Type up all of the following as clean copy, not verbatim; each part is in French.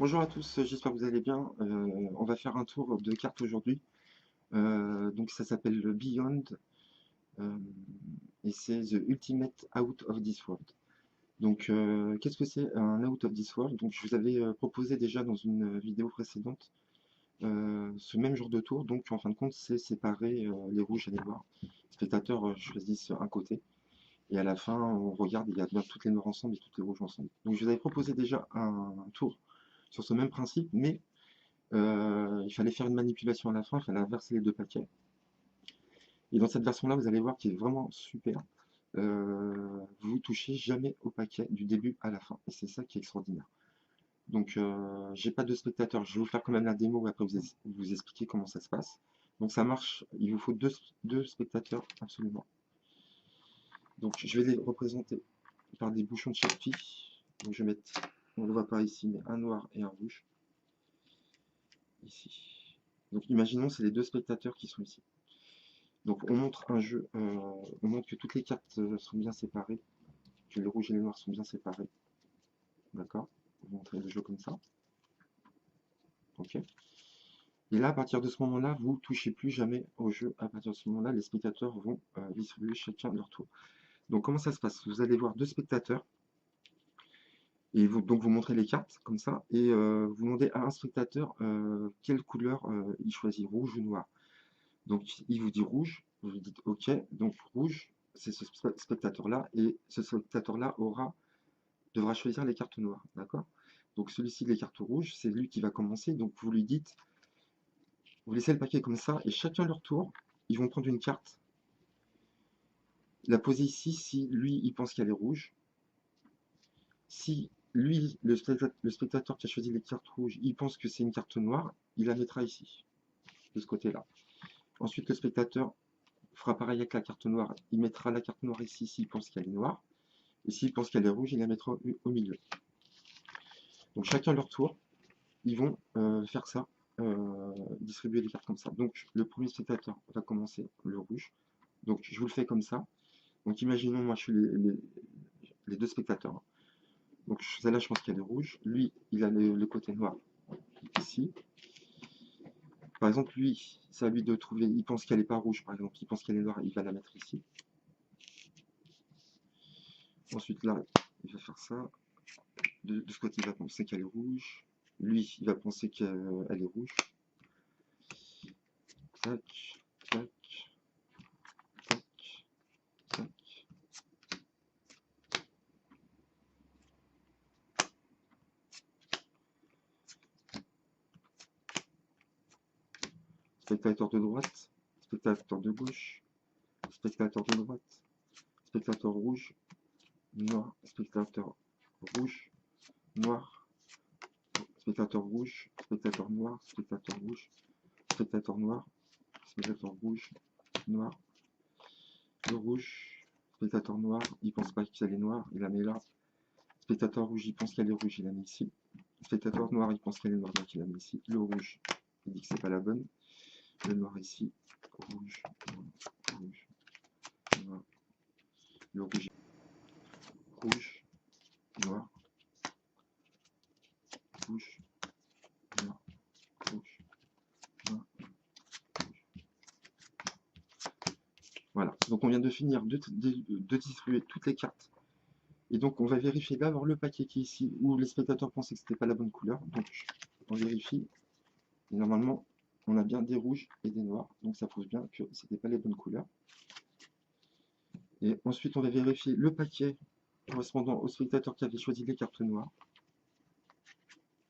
Bonjour à tous, j'espère que vous allez bien. On va faire un tour de cartes aujourd'hui. Donc ça s'appelle le Beyond euh, et c'est The Ultimate Out of This World. Donc qu'est-ce que c'est un Out of This World? Donc je vous avais proposé déjà dans une vidéo précédente ce même genre de tour. Donc en fin de compte c'est séparer les rouges et les noirs. Les spectateurs choisissent un côté et à la fin on regarde, il y a bien toutes les noirs ensemble et toutes les rouges ensemble. Donc je vous avais proposé déjà un tour sur ce même principe, mais il fallait faire une manipulation à la fin, il fallait inverser les deux paquets. Et dans cette version-là, vous allez voir qu'il est vraiment super. Vous touchez jamais au paquet du début à la fin. Et c'est ça qui est extraordinaire. Donc, j'ai pas de spectateurs. Je vais vous faire quand même la démo et après vous expliquer comment ça se passe. Donc, ça marche. Il vous faut deux spectateurs, absolument. Donc, je vais les représenter par des bouchons de Sharpie. Donc, je vais mettre, on ne le voit pas ici, mais un noir et un rouge. Ici. Donc, imaginons, c'est les deux spectateurs qui sont ici. Donc on montre un jeu, on montre que toutes les cartes sont bien séparées, que les rouges et les noirs sont bien séparés. D'accord? On va montrer le jeu comme ça. Ok. Et là, à partir de ce moment-là, vous ne touchez plus jamais au jeu. À partir de ce moment-là, les spectateurs vont distribuer chacun leur tour. Donc comment ça se passe? Vous allez voir deux spectateurs, et donc vous montrez les cartes comme ça, et vous demandez à un spectateur quelle couleur il choisit, rouge ou noir. Donc il vous dit rouge, vous lui dites OK, donc rouge, c'est ce spectateur-là, et ce spectateur-là devra choisir les cartes noires, d'accord? Donc celui-ci, les cartes rouges, c'est lui qui va commencer, donc vous lui dites, vous laissez le paquet comme ça, et chacun leur tour, ils vont prendre une carte, la poser ici si lui, il pense qu'elle est rouge. Si lui, le spectateur qui a choisi les cartes rouges, il pense que c'est une carte noire, il la mettra ici, de ce côté-là. Ensuite, le spectateur fera pareil avec la carte noire, il mettra la carte noire ici s'il pense qu'elle est noire, et s'il pense qu'elle est rouge, il la mettra au milieu. Donc chacun leur tour, ils vont faire ça, distribuer les cartes comme ça. Donc le premier spectateur va commencer le rouge, donc je vous le fais comme ça. Donc imaginons, moi je suis les deux spectateurs. Donc celle-là je pense qu'elle est rouge, lui il a le côté noir ici. Par exemple lui, c'est à lui de trouver, il pense qu'elle n'est pas rouge par exemple, il pense qu'elle est noire, il va la mettre ici. Ensuite là, il va faire ça. De ce côté, il va penser qu'elle est rouge. Lui, il va penser qu'elle est rouge. Tac, tac, tac, tac. Spectateur de droite, spectateur de gauche, spectateur de droite, spectateur rouge, noir, spectateur rouge, noir, spectateur rouge, spectateur noir, spectateur rouge, spectateur noir, spectateur rouge, noir, le rouge, spectateur noir, il pense pas qu'elle est noire, il la met là. Spectateur rouge, il pense qu'elle est rouge, il la met ici. Spectateur noir, il pense qu'elle est noire, donc il la met ici. Le rouge, il dit que c'est pas la bonne. Le noir ici, rouge, noir, rouge, noir. Le rouge, rouge, noir, rouge, noir, rouge, noir, rouge. Voilà, donc on vient de finir de distribuer toutes les cartes. Et donc on va vérifier d'abord le paquet qui est ici, où les spectateurs pensaient que c'était pas la bonne couleur. Donc on vérifie. Et normalement, on a bien des rouges et des noirs. Donc ça prouve bien que c'était pas les bonnes couleurs. Et ensuite, on va vérifier le paquet correspondant au spectateur qui avait choisi les cartes noires.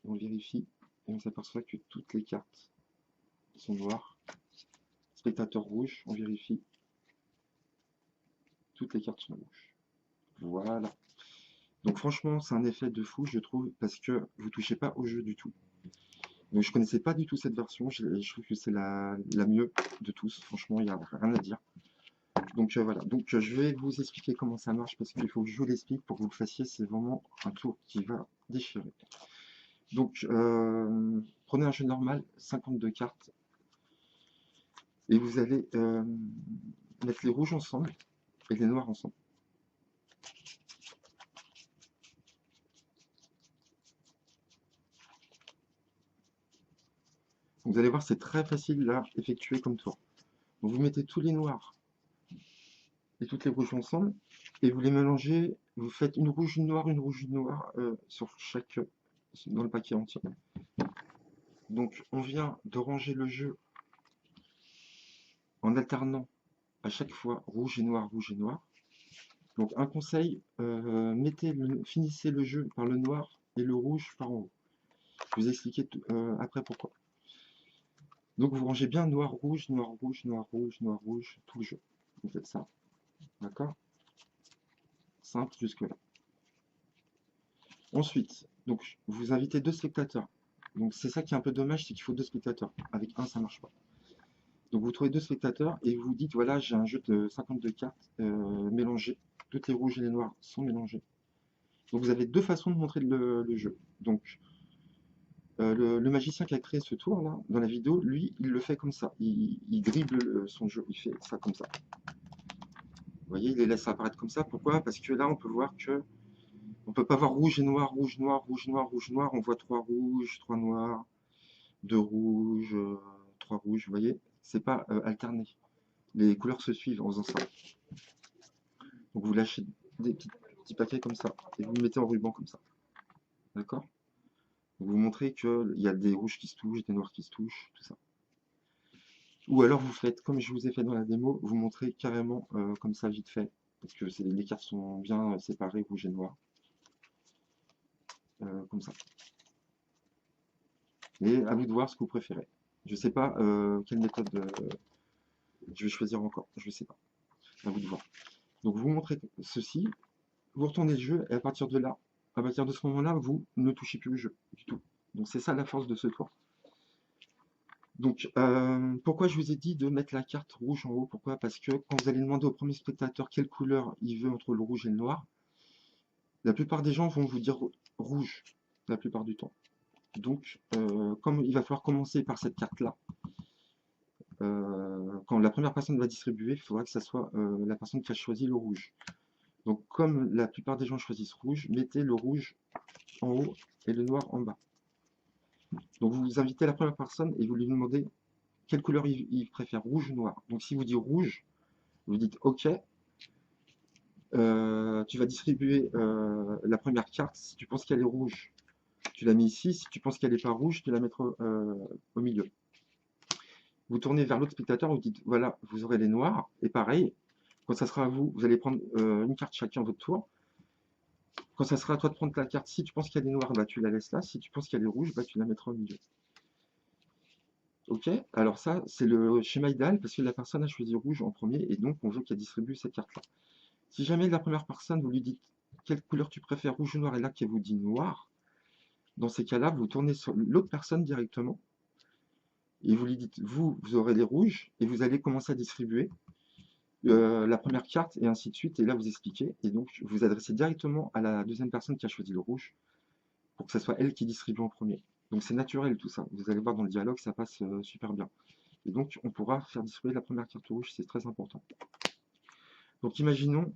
On vérifie et on s'aperçoit que toutes les cartes sont noires. Spectateur rouge, on vérifie. Toutes les cartes sont rouges. Voilà. Donc franchement, c'est un effet de fou, je trouve, parce que vous touchez pas au jeu du tout. Donc je connaissais pas du tout cette version, je trouve que c'est la mieux de tous. Franchement, il n'y a rien à dire. Donc voilà, donc je vais vous expliquer comment ça marche parce qu'il faut que je vous l'explique pour que vous le fassiez, c'est vraiment un tour qui va déchirer. Donc prenez un jeu normal, 52 cartes, et vous allez mettre les rouges ensemble et les noirs ensemble. Vous allez voir, c'est très facile à effectuer comme tour. Donc, vous mettez tous les noirs et toutes les rouges ensemble, et vous les mélangez, vous faites une rouge, une noire sur chaque, dans le paquet entier. Donc on vient de ranger le jeu en alternant à chaque fois rouge et noir, rouge et noir. Donc un conseil, finissez le jeu par le noir et le rouge par en haut. Je vais vous expliquer après pourquoi. Donc vous rangez bien noir, rouge, noir, rouge, noir, rouge, noir, rouge, tout le jeu. Vous faites ça, d'accord? Simple jusque-là. Ensuite, donc vous invitez deux spectateurs. Donc c'est ça qui est un peu dommage, c'est qu'il faut deux spectateurs. Avec un, ça marche pas. Donc vous trouvez deux spectateurs et vous dites, voilà, j'ai un jeu de 52 cartes mélangées. Toutes les rouges et les noirs sont mélangées. Donc vous avez deux façons de montrer le jeu. Donc le magicien qui a créé ce tour là, dans la vidéo, lui, il le fait comme ça. Il dribble son jeu, il fait ça comme ça. Vous voyez, il les laisse apparaître comme ça. Pourquoi? Parce que là, on peut voir que on peut pas voir rouge et noir, rouge, noir, rouge, noir, rouge, noir. On voit trois rouges, trois noirs, deux rouges, trois rouges. Vous voyez, c'est pas alterné. Les couleurs se suivent en faisant ça. Donc vous lâchez des petits paquets comme ça et vous le mettez en ruban comme ça. D'accord? Vous montrez qu'il y a des rouges qui se touchent, des noirs qui se touchent, tout ça. Ou alors vous faites comme je vous ai fait dans la démo, vous montrez carrément comme ça vite fait, parce que les cartes sont bien séparées, rouge et noir. Comme ça. Et à vous de voir ce que vous préférez. Je ne sais pas quelle méthode je vais choisir encore, je ne sais pas. À vous de voir. Donc vous montrez ceci, vous retournez le jeu, et à partir de là, à partir de ce moment-là, vous ne touchez plus le jeu du tout. Donc c'est ça la force de ce tour. Donc pourquoi je vous ai dit de mettre la carte rouge en haut? Pourquoi? Parce que quand vous allez demander au premier spectateur quelle couleur il veut entre le rouge et le noir, la plupart des gens vont vous dire rouge, la plupart du temps. Donc comme il va falloir commencer par cette carte-là, quand la première personne va distribuer, il faudra que ce soit la personne qui a choisi le rouge. Donc comme la plupart des gens choisissent rouge, mettez le rouge en haut et le noir en bas. Donc vous invitez la première personne et vous lui demandez quelle couleur il préfère, rouge ou noir. Donc si vous dites rouge, vous dites OK, tu vas distribuer la première carte. Si tu penses qu'elle est rouge, tu la mets ici. Si tu penses qu'elle n'est pas rouge, tu la mettras au milieu. Vous tournez vers l'autre spectateur, vous dites voilà, vous aurez les noirs. Et pareil, quand ça sera à vous, vous allez prendre une carte chacun votre tour. Quand ça sera à toi de prendre ta carte, si tu penses qu'il y a des noirs, bah, tu la laisses là. Si tu penses qu'elle est rouge, bah, tu la mettras au milieu. Ok, alors ça, c'est le schéma idéal parce que la personne a choisi rouge en premier et donc on veut qu'elle distribue cette carte-là. Si jamais la première personne, vous lui dites quelle couleur tu préfères, rouge ou noir, et là qu'elle vous dit noir, dans ces cas-là, vous tournez sur l'autre personne directement et vous lui dites vous aurez les rouges et vous allez commencer à distribuer la première carte et ainsi de suite. Et là, vous expliquez et donc vous adressez directement à la deuxième personne qui a choisi le rouge pour que ce soit elle qui distribue en premier. Donc c'est naturel tout ça. Vous allez voir dans le dialogue, ça passe super bien. Et donc on pourra faire distribuer la première carte rouge, c'est très important. Donc imaginons,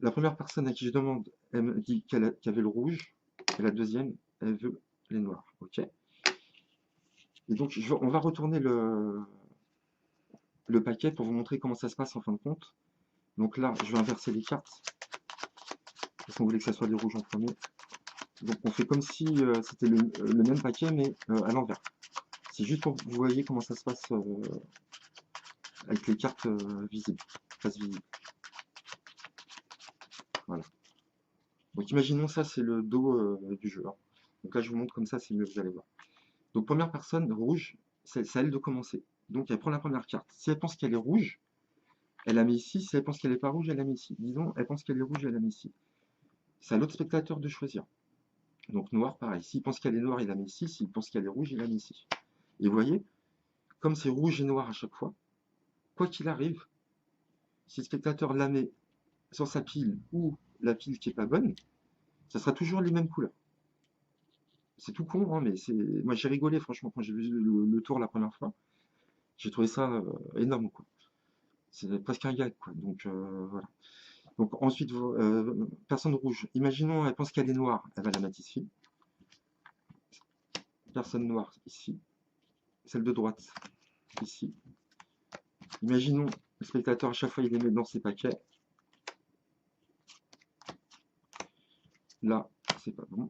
la première personne à qui je demande, elle me dit qu'elle avait le rouge, et la deuxième, elle veut les noirs. Ok. Et donc on va retourner le paquet pour vous montrer comment ça se passe en fin de compte. Donc là, je vais inverser les cartes, parce qu'on voulait que ça soit les rouges en premier. Donc on fait comme si c'était le même paquet, mais à l'envers. C'est juste pour que vous voyez comment ça se passe avec les cartes visibles, face visible. Voilà. Donc imaginons ça, c'est le dos du jeu. Hein. Donc là, je vous montre comme ça, c'est mieux, vous allez voir. Donc première personne, rouge, c'est à elle de commencer. Donc elle prend la première carte. Si elle pense qu'elle est rouge, elle la met ici. Si elle pense qu'elle n'est pas rouge, elle la met ici. Disons, elle pense qu'elle est rouge, elle la met ici. C'est à l'autre spectateur de choisir. Donc noir, pareil. S'il pense qu'elle est noire, il la met ici. S'il pense qu'elle est rouge, il la met ici. Et vous voyez, comme c'est rouge et noir à chaque fois, quoi qu'il arrive, si le spectateur la met sur sa pile ou la pile qui n'est pas bonne, ça sera toujours les mêmes couleurs. C'est tout con, hein, mais moi j'ai rigolé franchement quand j'ai vu le tour la première fois. J'ai trouvé ça énorme, quoi. C'est presque un gag, quoi. Donc voilà. Donc ensuite, personne rouge. Imaginons, elle pense qu'elle est noire, elle va la mettre ici. Personne noire ici. celle de droite, ici. Imaginons, le spectateur, à chaque fois, il les met dans ses paquets. Là, c'est pas bon.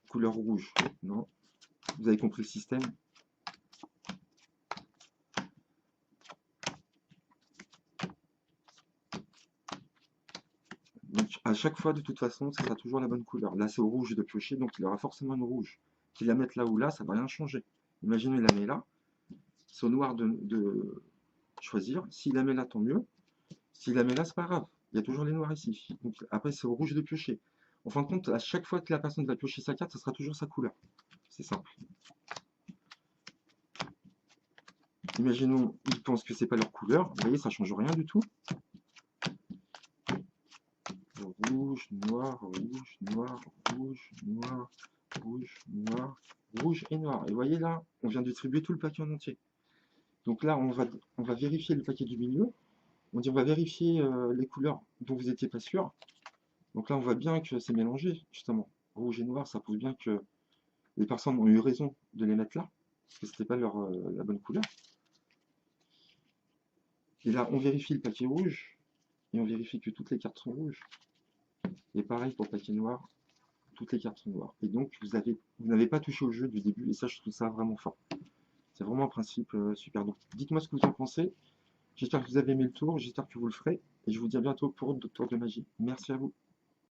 Couleur rouge, non. Vous avez compris le système. Donc, à chaque fois, de toute façon, ça sera toujours la bonne couleur. Là, c'est au rouge de piocher, donc il aura forcément une rouge. Qu'il la mette là ou là, ça ne va rien changer. Imaginez, il la met là. C'est au noir de choisir. S'il la met là, tant mieux. S'il la met là, c'est pas grave. Il y a toujours les noirs ici. Donc, après, c'est au rouge de piocher. En fin de compte, à chaque fois que la personne va piocher sa carte, ça sera toujours sa couleur. C'est simple. Imaginons, ils pensent que c'est pas leur couleur. Vous voyez, ça change rien du tout. Rouge, noir, rouge, noir, rouge, noir, rouge, noir, rouge et noir. Et vous voyez là, on vient de distribuer tout le paquet en entier. Donc là, on va vérifier le paquet du milieu. On va vérifier les couleurs dont vous n'étiez pas sûr. Donc là, on voit bien que c'est mélangé, justement. Rouge et noir, ça prouve bien que les personnes ont eu raison de les mettre là, parce que c'était pas la bonne couleur. Et là, on vérifie le paquet rouge, et on vérifie que toutes les cartes sont rouges. Et pareil pour le paquet noir, toutes les cartes sont noires. Et donc, vous n'avez pas touché au jeu du début, et ça, je trouve ça vraiment fort. C'est vraiment un principe super. Donc, dites-moi ce que vous en pensez. J'espère que vous avez aimé le tour, j'espère que vous le ferez, et je vous dis à bientôt pour d'autres tours de magie. Merci à vous.